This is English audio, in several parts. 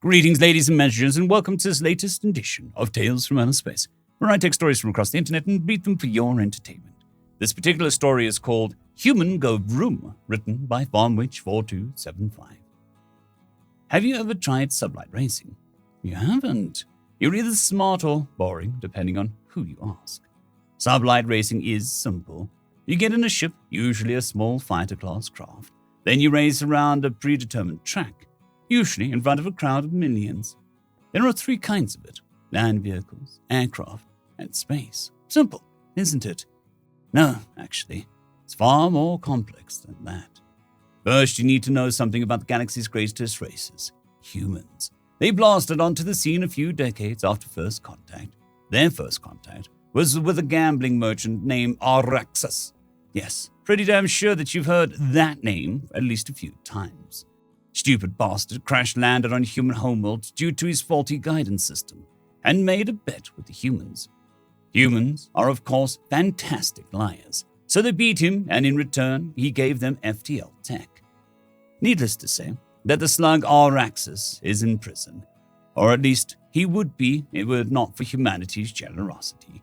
Greetings, ladies and messengers, and welcome to this latest edition of Tales from Outer Space, where I take stories from across the internet and read them for your entertainment. This particular story is called Human Go Vroom, written by FarmWitch4275. Have you ever tried sublight racing? You haven't. You're either smart or boring, depending on who you ask. Sublight racing is simple. You get in a ship, usually a small fighter-class craft. Then you race around a predetermined track, usually in front of a crowd of millions. There are three kinds of it: land vehicles, aircraft, and space. Simple, isn't it? No, actually, it's far more complex than that. First, you need to know something about the galaxy's greatest races, humans. They blasted onto the scene a few decades after first contact. Their first contact was with a gambling merchant named Orcs. Yes, pretty damn sure that you've heard that name at least a few times. Stupid bastard crash-landed on human homeworld due to his faulty guidance system and made a bet with the humans. Humans are, of course, fantastic liars, so they beat him, and in return, he gave them FTL tech. Needless to say that the slug Araxis is in prison, or at least he would be if it were not for humanity's generosity.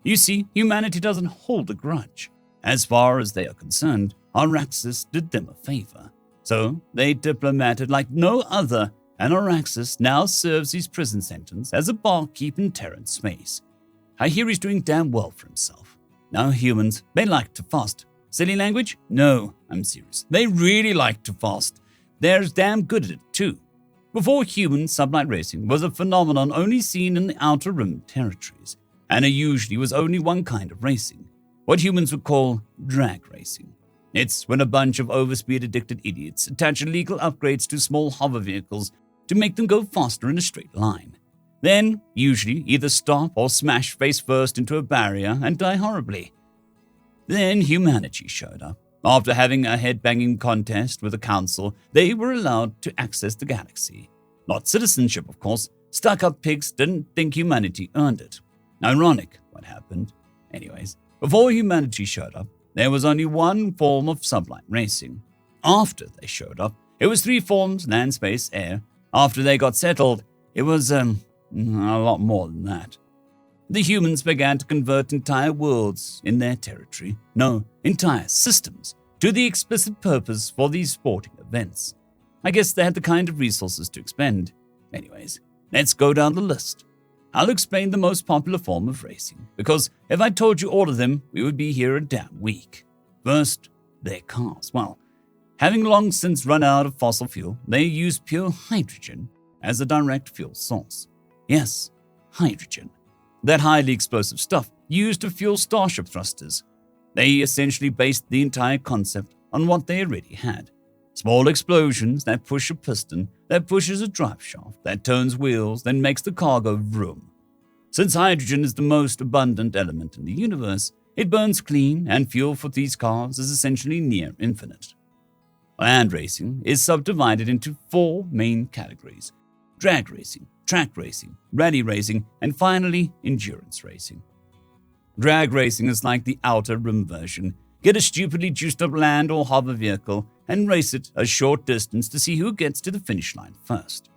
You see, humanity doesn't hold a grudge. As far as they are concerned, Araxis did them a favor. So they diplomated like no other, and Araxis now serves his prison sentence as a barkeep in Terran space. I hear he's doing damn well for himself. Now humans, they like to fast. Silly language? No, I'm serious. They really like to fast. They're damn good at it too. Before human sublight racing was a phenomenon only seen in the Outer Rim territories, and it usually was only one kind of racing, what humans would call drag racing. It's when a bunch of overspeed-addicted idiots attach illegal upgrades to small hover vehicles to make them go faster in a straight line. Then, usually, either stop or smash face first into a barrier and die horribly. Then humanity showed up. After having a head-banging contest with the council, they were allowed to access the galaxy. Not citizenship, of course. Stuck-up pigs didn't think humanity earned it. Ironic what happened. Anyways, before humanity showed up, there was only one form of sublight racing. After they showed up, it was three forms: land, space, air. After they got settled, it was a lot more than that. The humans began to convert entire worlds in their territory, no, entire systems, to the explicit purpose for these sporting events. I guess they had the kind of resources to expend. Anyways, let's go down the list. I'll explain the most popular form of racing, because if I told you all of them, we would be here a damn week. First, their cars. Well, having long since run out of fossil fuel, they use pure hydrogen as a direct fuel source. Yes, hydrogen. That highly explosive stuff used to fuel starship thrusters. They essentially based the entire concept on what they already had. Small explosions that push a piston, that pushes a drive shaft, that turns wheels, then makes the car go vroom. Since hydrogen is the most abundant element in the universe, it burns clean, and fuel for these cars is essentially near infinite. Land racing is subdivided into four main categories: drag racing, track racing, rally racing, and finally, endurance racing. Drag racing is like the Outer Rim version. Get a stupidly juiced-up land or hover vehicle and race it a short distance to see who gets to the finish line first.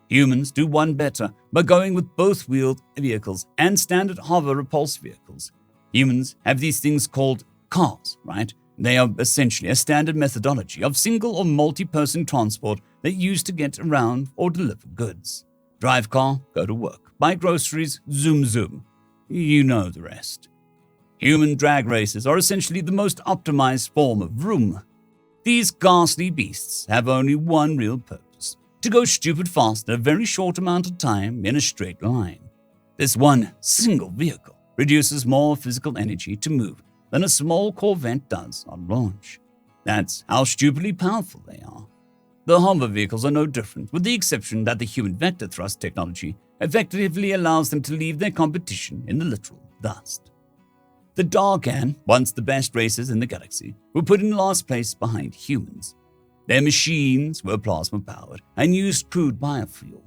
Humans do one better by going with both wheeled vehicles and standard hover repulse vehicles. Humans have these things called cars, right? They are essentially a standard methodology of single or multi-person transport that used to get around or deliver goods. Drive car, go to work, buy groceries, zoom zoom. You know the rest. Human drag races are essentially the most optimized form of Vroom. These ghastly beasts have only one real purpose: to go stupid fast in a very short amount of time in a straight line. This one single vehicle reduces more physical energy to move than a small Corvette does on launch. That's how stupidly powerful they are. The hover vehicles are no different, with the exception that the human vector thrust technology effectively allows them to leave their competition in the literal dust. The Dargan, once the best racers in the galaxy, were put in last place behind humans. Their machines were plasma-powered and used crude biofuel.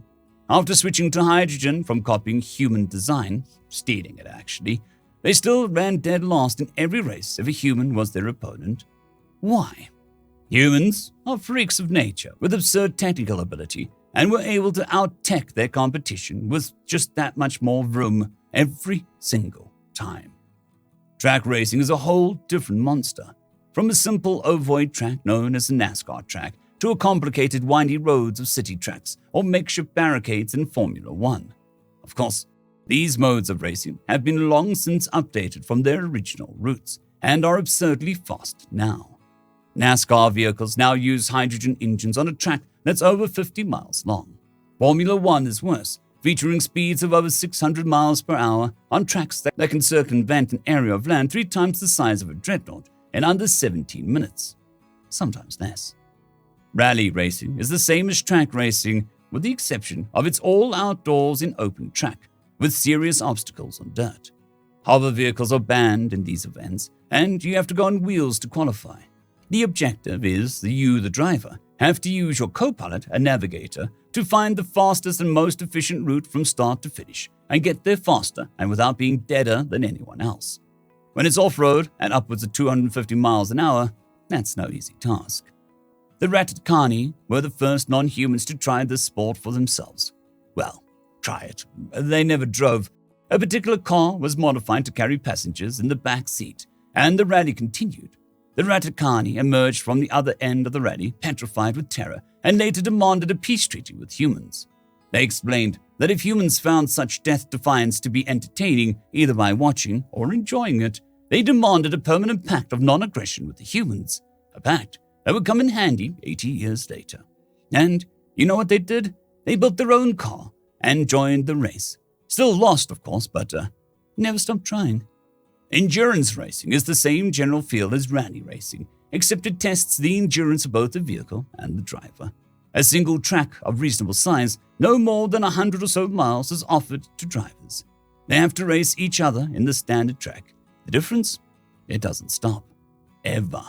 After switching to hydrogen from copying human design, stealing it actually, they still ran dead last in every race if a human was their opponent. Why? Humans are freaks of nature with absurd technical ability, and were able to out-tech their competition with just that much more vroom every single time. Track racing is a whole different monster. From a simple ovoid track known as a NASCAR track to a complicated windy roads of city tracks or makeshift barricades in Formula One. Of course, these modes of racing have been long since updated from their original roots and are absurdly fast now. NASCAR vehicles now use hydrogen engines on a track that's over 50 miles long. Formula One is worse, featuring speeds of over 600 miles per hour on tracks that can circumvent an area of land 3 times the size of a dreadnought in under 17 minutes, sometimes less. Rally racing is the same as track racing, with the exception of it's all outdoors in open track, with serious obstacles on dirt. Hover vehicles are banned in these events, and you have to go on wheels to qualify. The objective is that you, the driver, have to use your co-pilot, a navigator, to find the fastest and most efficient route from start to finish, and get there faster and without being deader than anyone else. When it's off-road at upwards of 250 miles an hour, that's no easy task. The Ratatkani were the first non-humans to try this sport for themselves. Well, try it. They never drove. A particular car was modified to carry passengers in the back seat, and the rally continued. The Ratatkani emerged from the other end of the rally, petrified with terror, and later demanded a peace treaty with humans. They explained that if humans found such death defiance to be entertaining, either by watching or enjoying it, they demanded a permanent pact of non-aggression with the humans, a pact that would come in handy 80 years later. And you know what they did? They built their own car and joined the race. Still lost, of course, but never stopped trying. Endurance racing is the same general field as rally racing, except it tests the endurance of both the vehicle and the driver. A single track of reasonable size, no more than 100 or so miles, is offered to drivers. They have to race each other in the standard track. The difference? It doesn't stop. Ever.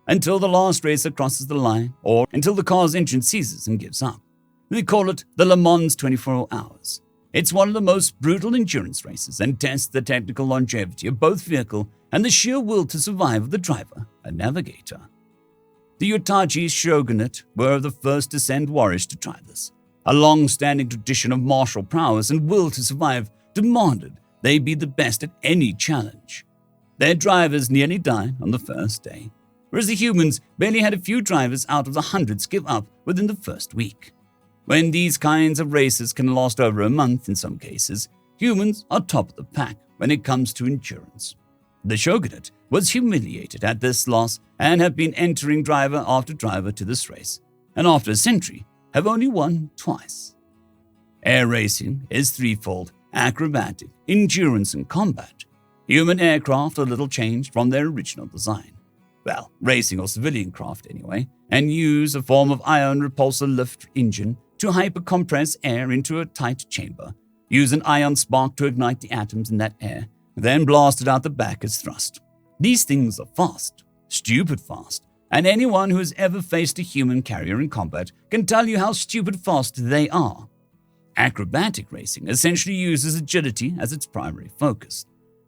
Until the last racer crosses the line, or until the car's engine seizes and gives up. They call it the Le Mans 24 Hours. It's one of the most brutal endurance races and tests the technical longevity of both vehicle and the sheer will to survive of the driver and navigator. The Utaji shogunate were the first to send warriors to try this. A long-standing tradition of martial prowess and will to survive demanded they be the best at any challenge. Their drivers nearly died on the first day, whereas the humans barely had a few drivers out of the hundreds give up within the first week. When these kinds of races can last over a month in some cases, humans are top of the pack when it comes to endurance. The shogunate was humiliated at this loss and have been entering driver after driver to this race, and after a century have only won twice. Air racing is threefold: acrobatic, endurance, and combat. Human aircraft are little changed from their original design. Well, racing or civilian craft anyway, and use a form of ion repulsor lift engine to hyper-compress air into a tight chamber, use an ion spark to ignite the atoms in that air, then blast it out the back as thrust. These things are fast, stupid fast, and anyone who has ever faced a human carrier in combat can tell you how stupid fast they are. Acrobatic racing essentially uses agility as its primary focus.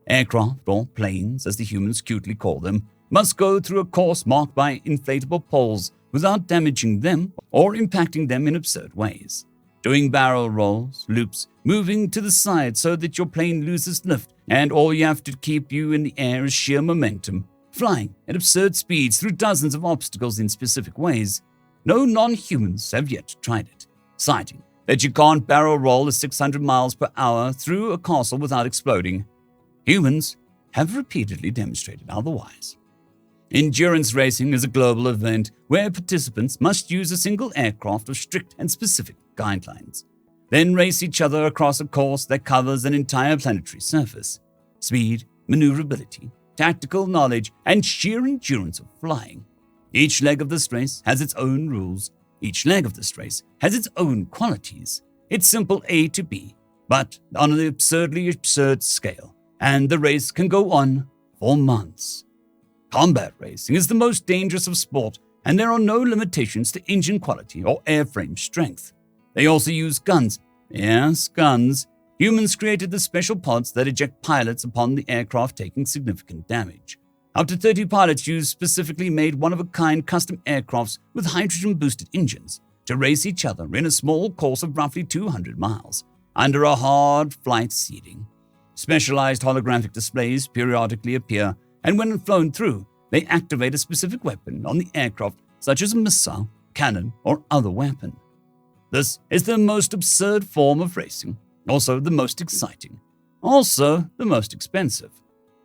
Aircraft, or planes as the humans cutely call them, must go through a course marked by inflatable poles without damaging them or impacting them in absurd ways. Doing barrel rolls, loops, moving to the side so that your plane loses lift and all you have to keep you in the air is sheer momentum, flying at absurd speeds through dozens of obstacles in specific ways. No non-humans have yet tried it, citing that you can't barrel roll at 600 miles per hour through a castle without exploding. Humans have repeatedly demonstrated otherwise. Endurance racing is a global event where participants must use a single aircraft with strict and specific guidelines, then race each other across a course that covers an entire planetary surface. Speed, maneuverability, tactical knowledge, and sheer endurance of flying. Each leg of this race has its own rules. Each leg of this race has its own qualities. It's simple A to B, but on an absurdly absurd scale, and the race can go on for months. Combat racing is the most dangerous of sport, and there are no limitations to engine quality or airframe strength. They also use guns. Yes, guns. Humans created the special pods that eject pilots upon the aircraft taking significant damage. Up to 30 pilots use specifically made one-of-a-kind custom aircrafts with hydrogen-boosted engines to race each other in a small course of roughly 200 miles under a hard flight seeding. Specialized holographic displays periodically appear, and when flown through, they activate a specific weapon on the aircraft, such as a missile, cannon, or other weapon. This is the most absurd form of racing, also the most exciting, also the most expensive.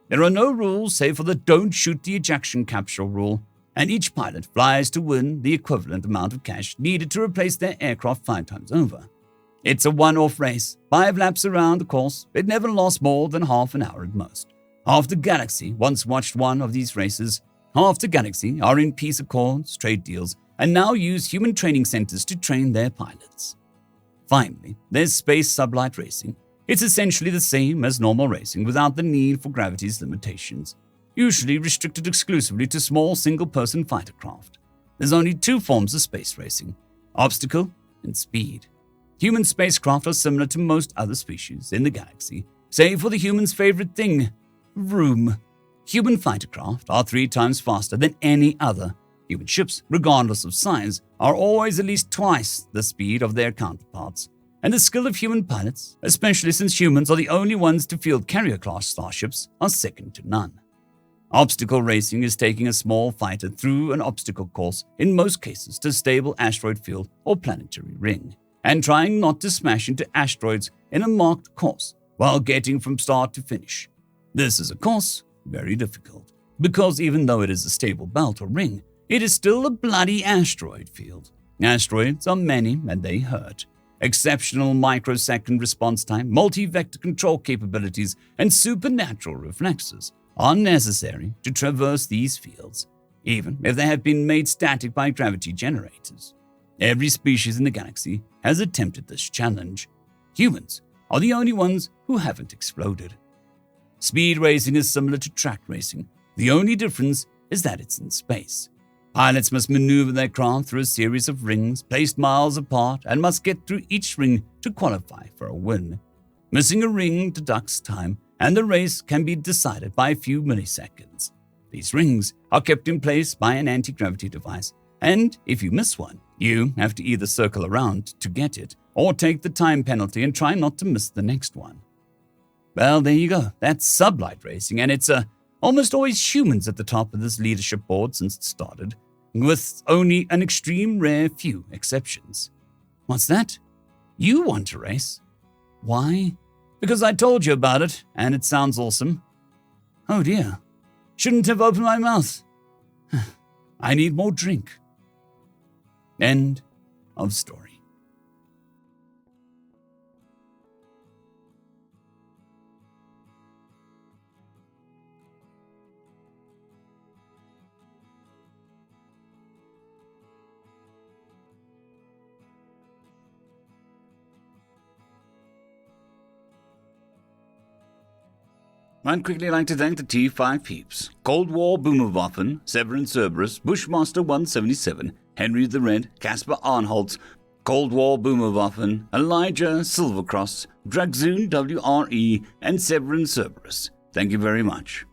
There are no rules save for the don't shoot the ejection capsule rule, and each pilot flies to win the equivalent amount of cash needed to replace their aircraft 5 times over. It's a one-off race, 5 laps around the course. It never lasts more than half an hour at most. Half the galaxy once watched one of these races. Half the galaxy are in peace accords, trade deals, and now use human training centers to train their pilots. Finally, there's space sublight racing. It's essentially the same as normal racing without the need for gravity's limitations, usually restricted exclusively to small single-person fighter craft. There's only 2 forms of space racing: obstacle and speed. Human spacecraft are similar to most other species in the galaxy, save for the human's favorite thing, Vroom. Human fighter craft are 3 times faster than any other. Human ships, regardless of size, are always at least twice the speed of their counterparts. And the skill of human pilots, especially since humans are the only ones to field carrier-class starships, are second to none. Obstacle racing is taking a small fighter through an obstacle course, in most cases to a stable asteroid field or planetary ring, and trying not to smash into asteroids in a marked course while getting from start to finish. This is, of course, very difficult, because even though it is a stable belt or ring, it is still a bloody asteroid field. Asteroids are many and they hurt. Exceptional microsecond response time, multi-vector control capabilities, and supernatural reflexes are necessary to traverse these fields, even if they have been made static by gravity generators. Every species in the galaxy has attempted this challenge. Humans are the only ones who haven't exploded. Speed racing is similar to track racing. The only difference is that it's in space. Pilots must maneuver their craft through a series of rings placed miles apart and must get through each ring to qualify for a win. Missing a ring deducts time, and the race can be decided by a few milliseconds. These rings are kept in place by an anti-gravity device, and if you miss one, you have to either circle around to get it or take the time penalty and try not to miss the next one. Well, there you go. That's sublight racing, and it's almost always humans at the top of this leadership board since it started, with only an extreme rare few exceptions. What's that? You want to race? Why? Because I told you about it, and it sounds awesome. Oh dear. Shouldn't have opened my mouth. I need more drink. End of story. I'd quickly like to thank the T5 peeps: Cold War Boomerwaffen, Severin Cerberus, Bushmaster 177, Henry the Red, Caspar Arnholtz, Cold War Boomerwaffen, Elijah Silvercross, Dragzoon WRE, and Severin Cerberus. Thank you very much.